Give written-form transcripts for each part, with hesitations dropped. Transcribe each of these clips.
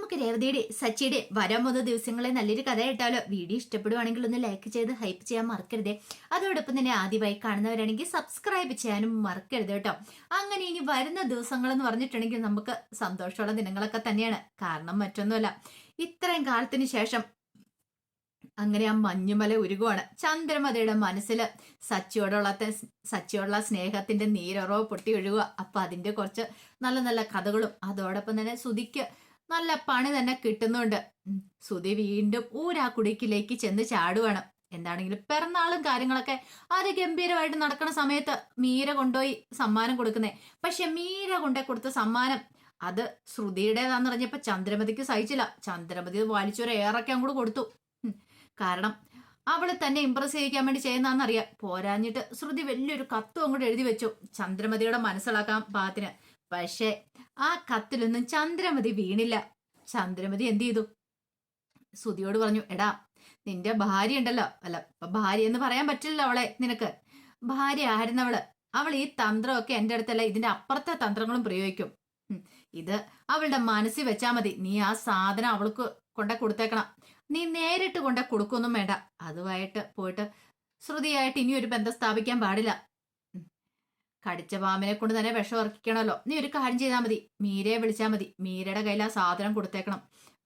നമുക്ക് രേവതിയുടെ സച്ചിയുടെ വരാൻ പോകുന്ന ദിവസങ്ങളെ നല്ലൊരു കഥ ഇട്ടാലോ? വീഡിയോ ഇഷ്ടപ്പെടുവാണെങ്കിൽ ഒന്ന് ലൈക്ക് ചെയ്ത് ഹൈപ്പ് ചെയ്യാൻ മറക്കരുതേ. അതോടൊപ്പം തന്നെ ആദ്യമായി കാണുന്നവരാണെങ്കിൽ സബ്സ്ക്രൈബ് ചെയ്യാനും മറക്കരുത് കേട്ടോ. അങ്ങനെ ഇനി വരുന്ന ദിവസങ്ങൾ എന്ന് പറഞ്ഞിട്ടുണ്ടെങ്കിൽ നമുക്ക് സന്തോഷമുള്ള ദിനങ്ങളൊക്കെ തന്നെയാണ്. കാരണം മറ്റൊന്നുമല്ല, ഇത്രയും കാലത്തിന് ശേഷം അങ്ങനെ ആ മഞ്ഞുമല ഉരുകുവാണ്. ചന്ദ്രമതയുടെ മനസ്സിൽ സച്ചിയോടുള്ള സ്നേഹത്തിന്റെ നീരുറവ് പൊട്ടി ഒഴുകുക. അപ്പൊ അതിന്റെ കുറച്ച് നല്ല നല്ല കഥകളും അതോടൊപ്പം തന്നെ സുധിക്ക് നല്ല പണി തന്നെ കിട്ടുന്നുണ്ട്. സുധി വീണ്ടും ഊരാ കുടിക്കിലേക്ക് ചെന്ന് ചാടുവാണ്. എന്താണെങ്കിലും പിറന്നാളും കാര്യങ്ങളൊക്കെ അതിഗംഭീരമായിട്ട് നടക്കുന്ന സമയത്ത് മീര കൊണ്ടുപോയി സമ്മാനം കൊടുക്കുന്നേ. പക്ഷെ മീര കൊണ്ടേ കൊടുത്ത സമ്മാനം അത് ശ്രുതിയുടേതാന്ന് പറഞ്ഞപ്പോ ചന്ദ്രമതിക്ക് സഹിച്ചില്ല. ചന്ദ്രമതി വലിച്ചൊരു ഏറൊക്കെ അങ്ങോട്ട് കൊടുത്തു. കാരണം അവളെ തന്നെ ഇംപ്രസ് ചെയ്യിക്കാൻ വേണ്ടി ചെയ്യുന്നതെന്നറിയാം. പോരാഞ്ഞിട്ട് ശ്രുതി വലിയൊരു കത്തും അങ്ങോട്ട് എഴുതി വെച്ചു ചന്ദ്രമതിയുടെ മനസ്സിലാക്കാൻ പാകത്തിന്. പക്ഷെ ആ കത്തിലൊന്നും ചന്ദ്രമതി വീണില്ല. ചന്ദ്രമതി എന്ത് ചെയ്തു? ശ്രുതിയോട് പറഞ്ഞു, എടാ നിന്റെ ഭാര്യ ഉണ്ടല്ലോ, അല്ല ഭാര്യ എന്ന് പറയാൻ പറ്റില്ലല്ലോ അവളെ നിനക്ക്. ഭാര്യ ആയിരുന്നവള്. അവൾ ഈ തന്ത്രമൊക്കെ എന്റെ അടുത്തല്ല, ഇതിന്റെ അപ്പുറത്തെ തന്ത്രങ്ങളും പ്രയോഗിക്കും. ഇത് അവളുടെ മനസ്സിൽ വെച്ചാ മതി. നീ ആ സാധനം അവൾക്ക് കൊണ്ട കൊടുത്തേക്കണം. നീ നേരിട്ട് കൊണ്ട കൊടുക്കൊന്നും വേണ്ട. അതുമായിട്ട് പോയിട്ട് ശ്രുതിയായിട്ട് ഇനി ഒരു ബന്ധം സ്ഥാപിക്കാൻ പാടില്ല. കടിച്ച പാമ്പിനെ കൊണ്ട് തന്നെ വിഷം ഇറക്കിക്കണമല്ലോ. നീ ഒരു കാര്യം ചെയ്താൽ മതി, മീരയെ വിളിച്ചാൽ മതി. മീരയുടെ കയ്യിൽ ആ സാധനം കൊടുത്തേക്കണം.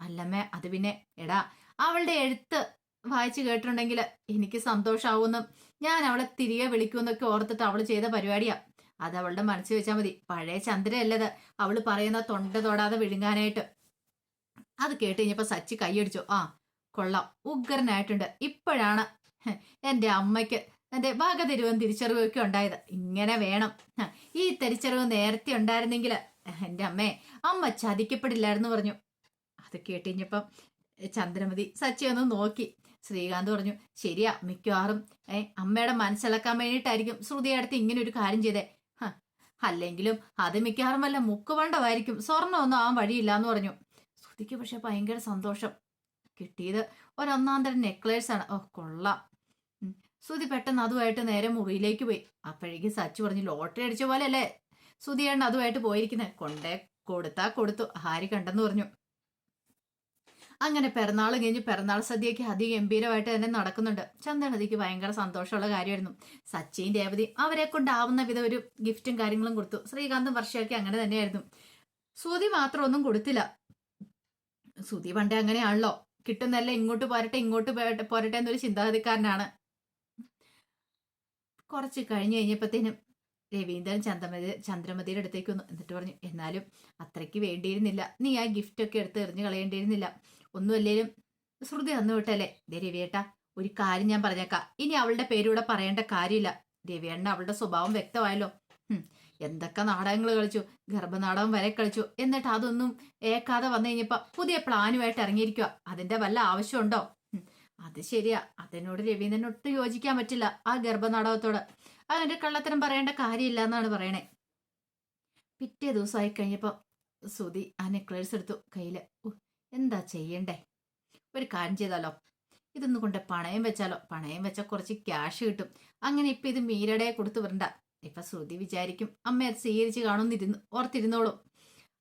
അല്ലമ്മേ, അത് പിന്നെ എടാ അവളുടെ എഴുത്ത് വായിച്ചു കേട്ടിട്ടുണ്ടെങ്കിൽ എനിക്ക് സന്തോഷാവുമെന്നും ഞാൻ അവളെ തിരികെ വിളിക്കുമെന്നൊക്കെ ഓർത്തിട്ട് അവള് ചെയ്ത പരിപാടിയാ. അത് അവളുടെ മനസ്സിൽ വെച്ചാൽ മതി. പഴയ ചന്ദ്രയല്ലത് അവള് പറയുന്ന തൊണ്ട തൊടാതെ വിഴുങ്ങാനായിട്ട്. അത് കേട്ട് കഴിഞ്ഞപ്പോ സച്ചി കൈയടിച്ചു. ആ കൊള്ളാം, ഉഗ്രനായിട്ടുണ്ട്. ഇപ്പോഴാണ് എന്റെ അമ്മയ്ക്ക് എന്റെ വകതിരിവും തിരിച്ചറിവൊക്കെ ഉണ്ടായത്. ഇങ്ങനെ വേണം. ഈ തിരിച്ചറിവ് നേരത്തെ ഉണ്ടായിരുന്നെങ്കിൽ എന്റെ അമ്മ ചതിക്കപ്പെടില്ലായിരുന്നു പറഞ്ഞു. അത് കേട്ടുകഴിഞ്ഞപ്പം ചന്ദ്രമതി സച്ചി ഒന്ന് നോക്കി. ശ്രീകാന്ത് പറഞ്ഞു, ശരിയാ, മിക്കവാറും അമ്മയുടെ മനസ്സിളക്കാൻ വേണ്ടിയിട്ടായിരിക്കും ശ്രുതിയുടെ അടുത്ത് ഇങ്ങനെ ഒരു കാര്യം ചെയ്തേ. അല്ലെങ്കിലും അത് മിക്കവാറും വല്ല മുക്കുവണ്ടമായിരിക്കും. സ്വർണ്ണമൊന്നും ആവാൻ വഴിയില്ലാന്ന് പറഞ്ഞു. ശ്രുതിക്ക് പക്ഷെ ഭയങ്കര സന്തോഷം. കിട്ടിയത് ഒരൊന്നാന്തരം നെക്ലേസ് ആണ്. ഓ കൊള്ളാം. ശ്രുതി പെട്ടെന്ന് അതുമായിട്ട് നേരെ മുറിയിലേക്ക് പോയി. അപ്പോഴേക്കും സച്ചു പറഞ്ഞു, ലോട്ടറി അടിച്ച പോലെ അല്ലേ ശ്രുതിയാണ് അതുമായിട്ട് പോയിരിക്കുന്നത്. കൊണ്ടേ കൊടുത്താ കൊടുത്തു, ആര് കണ്ടെന്ന് പറഞ്ഞു. അങ്ങനെ പിറന്നാൾ കഴിഞ്ഞ് പിറന്നാൾ സദ്യയൊക്കെ അതിഗംഭീരമായിട്ട് തന്നെ നടക്കുന്നുണ്ട്. ചന്ദ്രനദിക്ക് ഭയങ്കര സന്തോഷമുള്ള കാര്യമായിരുന്നു. സച്ചിൻ രേവതി അവരെ കൊണ്ടാവുന്ന വിധം ഒരു ഗിഫ്റ്റും കാര്യങ്ങളും കൊടുത്തു. ശ്രീകാന്തും വർഷയൊക്കെ അങ്ങനെ തന്നെയായിരുന്നു. ശ്രുതി മാത്രം ഒന്നും കൊടുത്തില്ല. ശ്രുതി പണ്ടേ അങ്ങനെയാണല്ലോ, കിട്ടുന്നല്ല ഇങ്ങോട്ട് പോരട്ടെ എന്നൊരു ചിന്താഗതിക്കാരനാണ്. കുറച്ച് കഴിഞ്ഞു കഴിഞ്ഞപ്പോഴത്തേനും രവീന്ദ്രൻ ചന്ദ്രമതിയുടെ അടുത്തേക്ക് വന്നു. എന്നിട്ട് പറഞ്ഞു, എന്നാലും അത്രയ്ക്ക് വേണ്ടിയിരുന്നില്ല. നീ ആ ഗിഫ്റ്റ് ഒക്കെ എടുത്ത് എറിഞ്ഞു കളയേണ്ടിയിരുന്നില്ല. ഒന്നുമല്ലേലും ശ്രുതി തന്നു വിട്ടല്ലേ. ദേ രവിയേട്ടാ, ഒരു കാര്യം ഞാൻ പറഞ്ഞേക്കാം. ഇനി അവളുടെ പേരൂടെ പറയേണ്ട കാര്യമില്ല. രവിയേട്ടന് അവളുടെ സ്വഭാവം വ്യക്തമായല്ലോ. എന്തൊക്കെ നാടകങ്ങൾ കളിച്ചു, ഗർഭനാടകം വരെ കളിച്ചു. എന്നിട്ട് അതൊന്നും ഏക്കാതെ വന്നു കഴിഞ്ഞപ്പോ പുതിയ പ്ലാനുമായിട്ട് ഇറങ്ങിയിരിക്കുക. അതിന്റെ വല്ല ആവശ്യമുണ്ടോ? അത് ശരിയാ, അതിനോട് രവീന്ദ്രൻ ഒട്ടും യോജിക്കാൻ പറ്റില്ല. ആ ഗർഭനാടകത്തോട് അതിന്റെ കള്ളത്തരം പറയേണ്ട കാര്യമില്ല എന്നാണ് പറയണേ. പിറ്റേ ദിവസമായി കഴിഞ്ഞപ്പോ ശ്രുതി ആ നെക്ലേസ് എടുത്തു കയ്യില്. എന്താ ചെയ്യണ്ടേ? ഒരു കാര്യം ചെയ്താലോ, ഇതൊന്നും കൊണ്ട് പണയം വെച്ചാലോ? പണയം വെച്ചാൽ കുറച്ച് ക്യാഷ് കിട്ടും. അങ്ങനെ ഇപ്പൊ ഇത് മീരടെ കൊടുത്തു വിടണ്ട. ഇപ്പൊ ശ്രുതി വിചാരിക്കും അമ്മ അത് സ്വീകരിച്ച് കാണുന്നിരുന്നു ഓർത്തിരുന്നോളും.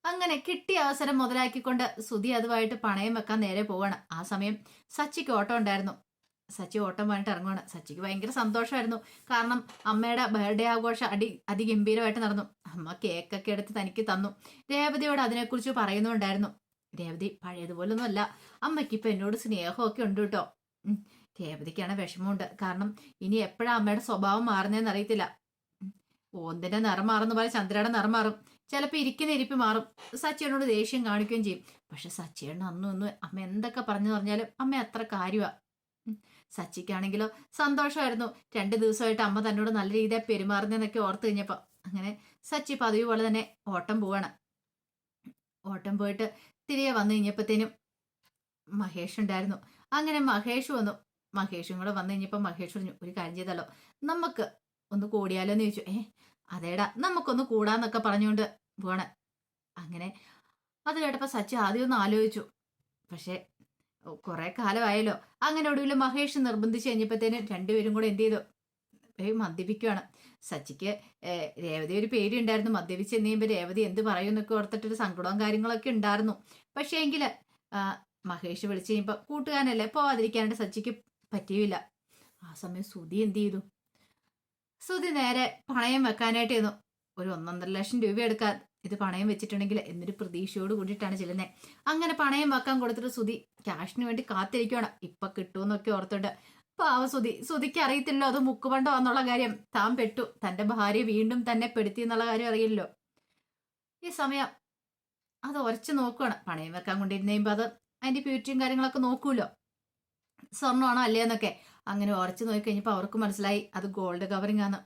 അങ്ങനെ കിട്ടിയ അവസരം മുതലാക്കിക്കൊണ്ട് ശ്രുതി അതുമായിട്ട് പണയം വെക്കാൻ നേരെ പോവാണ്. ആ സമയം സച്ചിക്ക് ഓട്ടം ഉണ്ടായിരുന്നു. സച്ചി ഓട്ടം പോയിട്ട് ഇറങ്ങുവാണ്. സച്ചിക്ക് ഭയങ്കര സന്തോഷമായിരുന്നു. കാരണം അമ്മയുടെ ബർത്ത്ഡേ ആഘോഷം അതിഗംഭീരമായിട്ട് നടന്നു. അമ്മ കേക്കൊക്കെ എടുത്ത് തനിക്ക് തന്നു. രേവതിയോട് അതിനെക്കുറിച്ച് പറയുന്നുണ്ടായിരുന്നു. രേവതി പഴയതുപോലൊന്നും അല്ല, അമ്മയ്ക്ക് ഇപ്പൊ എന്നോട് സ്നേഹമൊക്കെ ഉണ്ട് കേട്ടോ. രേവതിക്കാണ് വിഷമമുണ്ട്. കാരണം ഇനി എപ്പോഴാ അമ്മയുടെ സ്വഭാവം മാറുന്നതെന്ന് അറിയത്തില്ല. ഓന്തിന്റെ നിറം മാറുന്ന പോലെ ചന്ദ്രയുടെ നിറം മാറും. ചിലപ്പോൾ ഇരിക്കുന്ന ഇരിപ്പ് മാറും. സച്ചിയോട് ദേഷ്യം കാണിക്കുകയും ചെയ്യും. പക്ഷെ സച്ചിയുടെ അന്നും അമ്മ എന്തൊക്കെ പറഞ്ഞു പറഞ്ഞാലും അമ്മ അത്ര കാര്യമാ. സച്ചിക്കാണെങ്കിലോ സന്തോഷമായിരുന്നു. 2 ദിവസമായിട്ട് അമ്മ തന്നോട് നല്ല രീതിയിൽ പെരുമാറുന്നതെന്നൊക്കെ ഓർത്ത് കഴിഞ്ഞപ്പോ. അങ്ങനെ സച്ചി പതിവ് പോലെ തന്നെ ഓട്ടം പോവാണ്. ഓട്ടം പോയിട്ട് തിരികെ വന്നു കഴിഞ്ഞപ്പോഴത്തേനും മഹേഷ് ഉണ്ടായിരുന്നു. അങ്ങനെ മഹേഷ് വന്നു. മഹേഷും കൂടെ വന്നു കഴിഞ്ഞപ്പോ മഹേഷ് പറഞ്ഞു, ഒരു കാര്യം ചെയ്താലോ, നമുക്ക് ഒന്ന് കൂടിയാലോ എന്ന് ചോദിച്ചു. അതേടാ, നമുക്കൊന്ന് കൂടാന്നൊക്കെ പറഞ്ഞുകൊണ്ട് പോവാണ്. അങ്ങനെ അത് കേട്ടപ്പോ സച്ചി ആദ്യം ഒന്ന് ആലോചിച്ചു. പക്ഷെ കുറെ കാലമായല്ലോ. അങ്ങനെ ഒടുവിൽ മഹേഷ് നിർബന്ധിച്ച് കഴിഞ്ഞപ്പോഴത്തേനും രണ്ടുപേരും കൂടെ എന്ത് ചെയ്തു, മദ്യപിക്കുകയാണ്. സച്ചിക്ക് രേവതി ഒരു പേടിയുണ്ടായിരുന്നു. മദ്യപിച്ച് എന്ത് ചെയ്യുമ്പോൾ രേവതി എന്ത് പറയും എന്നൊക്കെ ഓർത്തിട്ടൊരു സങ്കടവും കാര്യങ്ങളൊക്കെ ഉണ്ടായിരുന്നു. പക്ഷേ എങ്കിൽ ആ, മഹേഷ് വിളിച്ചു കഴിഞ്ഞപ്പോൾ കൂട്ടുകാരനല്ലേ പോവാതിരിക്കാനായിട്ട് സച്ചിക്ക് പറ്റിയില്ല. ആ സമയം സുധി എന്ത് ചെയ്തു? സുധി നേരെ പണയം വെക്കാനായിട്ട് ചെന്നു. ഒരു 1.5 ലക്ഷം രൂപ എടുക്കാൻ ഇത് പണയം വെച്ചിട്ടുണ്ടെങ്കിൽ എന്നൊരു പ്രതീക്ഷയോട് കൂടിയിട്ടാണ് ചെല്ലുന്നത്. അങ്ങനെ പണയം വെക്കാൻ കൊടുത്തിട്ട് സുധി ക്യാഷിന് വേണ്ടി കാത്തിരിക്കുകയാണ്. ഇപ്പൊ കിട്ടുമെന്നൊക്കെ ഓർത്തോണ്ട് പാവ സുധിക്ക് അറിയത്തില്ലോ അത് മുക്കുപണ്ടമാന്നുള്ള കാര്യം. താൻ പെട്ടു, തന്റെ ഭാര്യ വീണ്ടും തന്നെ പെടുത്തി എന്നുള്ള കാര്യം അറിയില്ലോ. ഈ സമയം അത് ഉരച്ചു നോക്കുകയാണ്. പണയം വെക്കാൻ കൊണ്ടിരുന്ന കഴിയുമ്പോൾ അത് അതിന്റെ പ്യൂരിറ്റിയും കാര്യങ്ങളൊക്കെ നോക്കൂലോ, സ്വർണ്ണമാണോ അല്ലേന്നൊക്കെ. അങ്ങനെ ഉരച്ചു നോക്കി കഴിഞ്ഞപ്പോൾ അവർക്ക് മനസ്സിലായി അത് ഗോൾഡ് കവറിംഗ് ആണ്.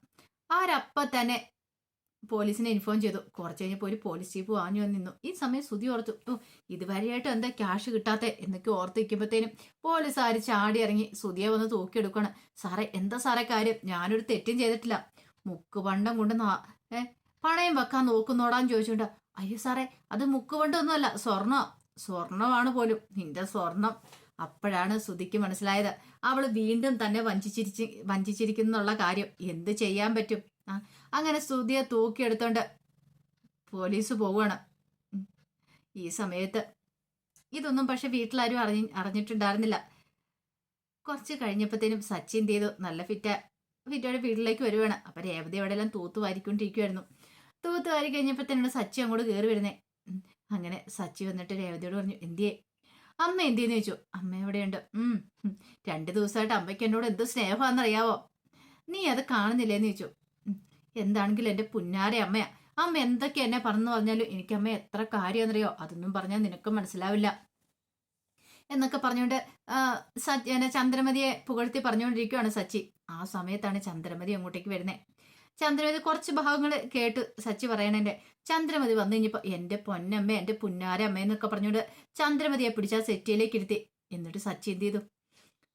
ആരപ്പ തന്നെ പോലീസിനെ ഇൻഫോം ചെയ്തു. കുറച്ച് കഴിഞ്ഞപ്പോൾ ഒരു പോലീസ് ജീപ്പ് വാങ്ങി വന്ന് നിന്നു. ഈ സമയം സുധി ഓർത്തു, ഓ ഇതുവരെയായിട്ട് എന്താ ക്യാഷ് കിട്ടാത്തെ എന്നൊക്കെ ഓർത്ത് വയ്ക്കുമ്പോഴത്തേനും പോലീസുകാർ ചാടി ഇറങ്ങി സുധിയെ വന്ന് തൂക്കിയെടുക്കണം. സാറേ എന്താ സാറേ കാര്യം? ഞാനൊരു തെറ്റും ചെയ്തിട്ടില്ല. മുക്കുപണ്ടം കൊണ്ട് പണയം വെക്കാൻ നോക്കുന്നോടാന്ന് ചോദിച്ചോണ്ട്, അയ്യോ സാറേ അത് മുക്കുപണ്ടൊന്നുമല്ല, സ്വർണമാണ് പോലും, നിന്റെ സ്വർണം. അപ്പോഴാണ് സുധിക്ക് മനസ്സിലായത് അവള് വീണ്ടും തന്നെ വഞ്ചിച്ചിരിക്കുന്നുള്ള കാര്യം. എന്ത് ചെയ്യാൻ പറ്റും? അങ്ങനെ സുധിയെ തൂക്കിയെടുത്തോണ്ട് പോലീസ് പോവുകയാണ്. ഈ സമയത്ത് ഇതൊന്നും പക്ഷെ വീട്ടിലാരും അറിഞ്ഞിട്ടുണ്ടായിരുന്നില്ല. കുറച്ച് കഴിഞ്ഞപ്പോഴത്തേനും സച്ചിൻ എന്ത് ചെയ്തു? നല്ല ഫിറ്റോടെ വീട്ടിലേക്ക് വരുവാണ്. അപ്പൊ രേവതി അവിടെ എല്ലാം തൂത്ത് വാരിക്കൊണ്ടിരിക്കുവായിരുന്നു. തൂത്ത് വാരി കഴിഞ്ഞപ്പോഴത്തേനാണ് സച്ചി അങ്ങോട്ട് കയറി വരുന്നേ. അങ്ങനെ സച്ചി വന്നിട്ട് രേവതിയോട് പറഞ്ഞു, എന്തിയേ? അമ്മ എന്തിയെന്ന് ചോദിച്ചു. അമ്മ എവിടെയുണ്ട്? 2 ദിവസമായിട്ട് അമ്മയ്ക്ക് എന്നോട് എന്ത് സ്നേഹമാണെന്നറിയാവോ? നീ അത് കാണുന്നില്ലേന്ന് ചോദിച്ചു. എന്താണെങ്കിലും എന്റെ പുന്നാരെ അമ്മയാ. അമ്മ എന്തൊക്കെ എന്നെ പറഞ്ഞു പറഞ്ഞാലും എനിക്ക് അമ്മ എത്ര കാര്യമെന്നറിയോ? അതൊന്നും പറഞ്ഞാൽ നിനക്ക് മനസ്സിലാവില്ല എന്നൊക്കെ പറഞ്ഞുകൊണ്ട് ചന്ദ്രമതിയെ പുകഴ്ത്തി പറഞ്ഞുകൊണ്ടിരിക്കുകയാണ് സച്ചി. ആ സമയത്താണ് ചന്ദ്രമതി അങ്ങോട്ടേക്ക് വരുന്നത്. ചന്ദ്രമതി കുറച്ച് ഭാഗങ്ങൾ കേട്ട് സച്ചി പറയണേന്റെ. ചന്ദ്രമതി വന്നു കഴിഞ്ഞപ്പോ എന്റെ പൊന്നമ്മ, എന്റെ പുന്നാരമ്മ എന്നൊക്കെ പറഞ്ഞുകൊണ്ട് ചന്ദ്രമതിയെ പിടിച്ച സെറ്റിയിലേക്ക് ഇരുത്തി. എന്നിട്ട് സച്ചി എന്ത് ചെയ്തു?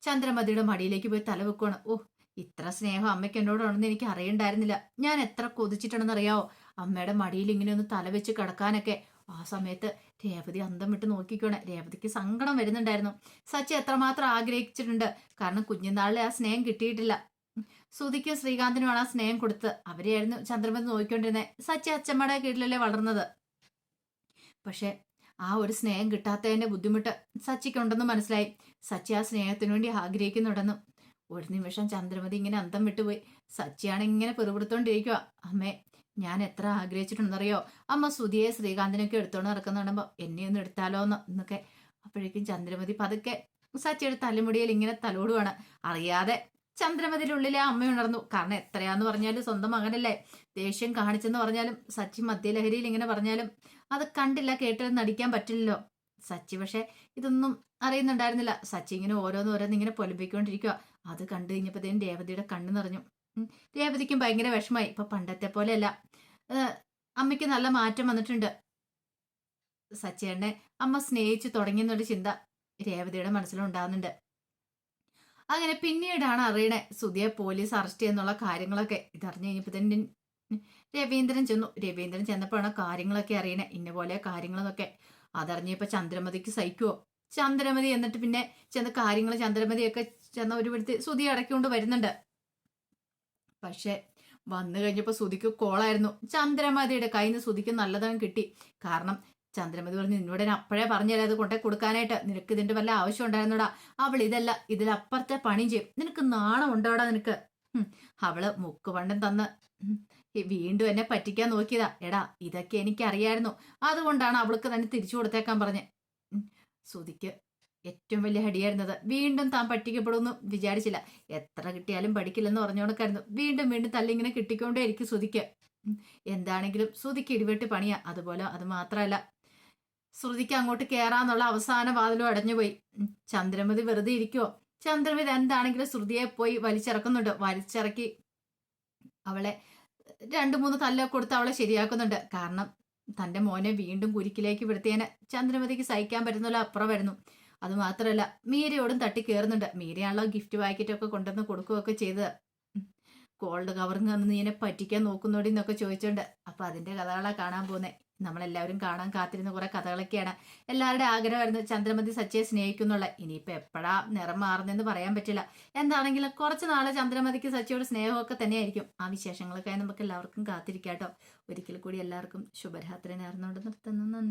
ചന്ദ്രമതിയുടെ മടിയിലേക്ക് പോയി തല വെക്കുവാണ്. ഓ ഇത്ര സ്നേഹം അമ്മയ്ക്ക് എന്നോടാണെന്ന് എനിക്ക് അറിയണ്ടായിരുന്നില്ല. ഞാൻ എത്ര കൊതിച്ചിട്ടുണ്ടെന്ന് അറിയാവോ അമ്മയുടെ മടിയിൽ ഇങ്ങനെ ഒന്ന് തല വെച്ച് കിടക്കാനൊക്കെ. ആ സമയത്ത് രേവതി അന്തം വിട്ട് നോക്കിക്കോണേ. രേവതിക്ക് സങ്കടം വരുന്നുണ്ടായിരുന്നു. സച്ചി എത്രമാത്രം ആഗ്രഹിച്ചിട്ടുണ്ട്. കാരണം കുഞ്ഞുനാളിലെ ആ സ്നേഹം കിട്ടിയിട്ടില്ല. സുധിക്കും ശ്രീകാന്തിനുമാണ് ആ സ്നേഹം കൊടുത്ത്. അവരെയായിരുന്നു ചന്ദ്രമതി നോക്കിക്കൊണ്ടിരുന്നത്. സച്ചി അച്ഛമ്മയുടെ കീഴിലല്ലേ വളർന്നത്. പക്ഷെ ആ ഒരു സ്നേഹം കിട്ടാത്തതിന്റെ ബുദ്ധിമുട്ട് സച്ചിക്കുണ്ടെന്ന് മനസ്സിലായി. സച്ചി ആ സ്നേഹത്തിനു വേണ്ടി ആഗ്രഹിക്കുന്നുണ്ടെന്നും. ഒരു നിമിഷം ചന്ദ്രമതി ഇങ്ങനെ അന്തം വിട്ടുപോയി. സച്ചിയാണ് ഇങ്ങനെ പെറുപിടുത്തോണ്ടിരിക്കുക. അമ്മേ ഞാൻ എത്ര ആഗ്രഹിച്ചിട്ടുണ്ടെന്നറിയോ അമ്മ സുധിയെ ശ്രീകാന്തിനൊക്കെ എടുത്തോണ്ട് നടക്കുന്നുണ്ടുമ്പോ എന്നെ ഒന്ന് എടുത്താലോ എന്നൊക്കെ. അപ്പോഴേക്കും ചന്ദ്രമതി പതുക്കെ സച്ചിയുടെ തലമുടിയിൽ ഇങ്ങനെ തലോടുവാണ്. അറിയാതെ ചന്ദ്രമതിയുടെ ഉള്ളിലെ അമ്മ ഉണർന്നു. കാരണം എത്രയാന്ന് പറഞ്ഞാലും സ്വന്തം മകനല്ലേ. ദേഷ്യം കാണിച്ചെന്ന് പറഞ്ഞാലും സച്ചി മദ്യലഹരിയിൽ ഇങ്ങനെ പറഞ്ഞാലും അത് കണ്ടില്ല കേട്ടില്ല നടിക്കാൻ പറ്റില്ലല്ലോ. സച്ചി പക്ഷെ ഇതൊന്നും അറിയുന്നുണ്ടായിരുന്നില്ല. സച്ചി ഇങ്ങനെ ഓരോന്ന് ഇങ്ങനെ പൊലിപ്പിക്കൊണ്ടിരിക്കുക. അത് കണ്ടു കഴിഞ്ഞപ്പോഴത്തേനും രേവതിയുടെ കണ്ണ് നിറഞ്ഞു. രേവതിക്കും ഭയങ്കര വിഷമായി. ഇപ്പൊ പണ്ടത്തെ പോലെയല്ല, അമ്മയ്ക്ക് നല്ല മാറ്റം വന്നിട്ടുണ്ട്. സച്ചിയെ അമ്മ സ്നേഹിച്ചു തുടങ്ങിയെന്നൊരു ചിന്ത രേവതിയുടെ മനസ്സിലുണ്ടാകുന്നുണ്ട്. അങ്ങനെ പിന്നീടാണ് അറിയണേ സുധിയെ പോലീസ് അറസ്റ്റ് ചെയ്യുന്നുള്ള കാര്യങ്ങളൊക്കെ. ഇതറിഞ്ഞു കഴിഞ്ഞപ്പോ തന്നെ രവീന്ദ്രൻ ചെന്നു. രവീന്ദ്രൻ ചെന്നപ്പോഴാണ് കാര്യങ്ങളൊക്കെ അറിയണേ, ഇന്ന പോലെ കാര്യങ്ങളെന്നൊക്കെ. അതറിഞ്ഞപ്പോ ചന്ദ്രമതിക്ക് സഹിക്കുവോ? ചന്ദ്രമതി എന്നിട്ട് പിന്നെ ചെന്ന് കാര്യങ്ങൾ ചന്ദ്രമതിയൊക്കെ ചെന്ന ഒരു വിടുത്തി സുധി അടക്കൊണ്ട് വരുന്നുണ്ട്. പക്ഷെ വന്നു കഴിഞ്ഞപ്പോ സുധിക്ക് കോളായിരുന്നു. ചന്ദ്രമതിയുടെ കയ്യിൽ നിന്ന് സുധിക്ക് നല്ലതും കിട്ടി. കാരണം ചന്ദ്രമതി പറഞ്ഞു, നിന്നോട് ഞാൻ അപ്പോഴേ പറഞ്ഞുതരാം അത് കൊണ്ടേ കൊടുക്കാനായിട്ട്. നിനക്ക് ഇതിന്റെ വല്ല ആവശ്യം ഉണ്ടായിരുന്നോടാ? അവൾ ഇതല്ല ഇതിലപ്പുറത്തെ പണിയും ചെയ്യും. നിനക്ക് നാണം ഉണ്ടോടാ നിനക്ക്? അവള് മുക്കുവണ്ടം തന്ന് വീണ്ടും എന്നെ പറ്റിക്കാൻ നോക്കിയതാ. എടാ ഇതൊക്കെ എനിക്കറിയായിരുന്നു. അതുകൊണ്ടാണ് അവൾക്ക് തന്നെ തിരിച്ചു കൊടുത്തേക്കാൻ പറഞ്ഞേ. സുധിക്ക് ഏറ്റവും വലിയ ഹടിയായിരുന്നത്. വീണ്ടും താൻ പറ്റിക്കപ്പെടുമെന്ന് വിചാരിച്ചില്ല. എത്ര കിട്ടിയാലും പഠിക്കില്ലെന്ന് പറഞ്ഞോണക്കായിരുന്നു. വീണ്ടും തല്ലിങ്ങനെ കിട്ടിക്കൊണ്ടേ ഇരിക്കും സുധിക്ക്. എന്താണെങ്കിലും സുധിക്ക് ഇടിവെട്ടി പണിയാ. അതുപോലെ അത് മാത്രമല്ല, ശ്രുതിക്ക് അങ്ങോട്ട് കയറാന്നുള്ള അവസാന വാതിലും അടഞ്ഞുപോയി. ചന്ദ്രമതി വെറുതെ ഇരിക്കുവോ? ചന്ദ്രമതി എന്താണെങ്കിലും ശ്രുതിയെ പോയി വലിച്ചിറക്കുന്നുണ്ട്. വലിച്ചിറക്കി അവളെ 2-3 തല്ലൊക്കെ കൊടുത്ത് അവളെ ശരിയാക്കുന്നുണ്ട്. കാരണം തന്റെ മോനെ വീണ്ടും കുരുക്കിലേക്ക് വിടുത്തേന് ചന്ദ്രമതിക്ക് സഹിക്കാൻ പറ്റുന്നില്ല. അപ്പുറം വരുന്നു. അത് മാത്രമല്ല മീരയോടും തട്ടി കയറുന്നുണ്ട്. മീരയാണല്ലോ ഗിഫ്റ്റ് പാക്കറ്റൊക്കെ കൊണ്ടുവന്ന് കൊടുക്കുകയൊക്കെ ചെയ്തത്. ഗോൾഡ് കവറിങ് നീ എന്നെ പറ്റിക്കാൻ നോക്കുന്നോടി എന്നൊക്കെ ചോദിച്ചോണ്ട്. അപ്പൊ അതിന്റെ കഥകളാണ് കാണാൻ പോകുന്നത്. നമ്മളെല്ലാവരും കാണാൻ കാത്തിരുന്ന കുറെ കഥകളൊക്കെയാണ്. എല്ലാവരുടെ ആഗ്രഹമായിരുന്നു ചന്ദ്രമതി സച്ചിയെ സ്നേഹിക്കുന്നുള്ള. ഇനിയിപ്പോ എപ്പോഴാ നിറം മാറുന്നെന്ന് പറയാൻ പറ്റില്ല. എന്താണെങ്കിലും കുറച്ച് നാളെ ചന്ദ്രമതിക്ക് സച്ചിയോട് സ്നേഹമൊക്കെ തന്നെയായിരിക്കും. ആ വിശേഷങ്ങൾക്കായി നമുക്ക് എല്ലാവർക്കും കാത്തിരിക്കാട്ടോ. ഒരിക്കൽ കൂടി എല്ലാവർക്കും ശുഭരാത്രി നേർന്നുകൊണ്ട് നിർത്തുന്നു.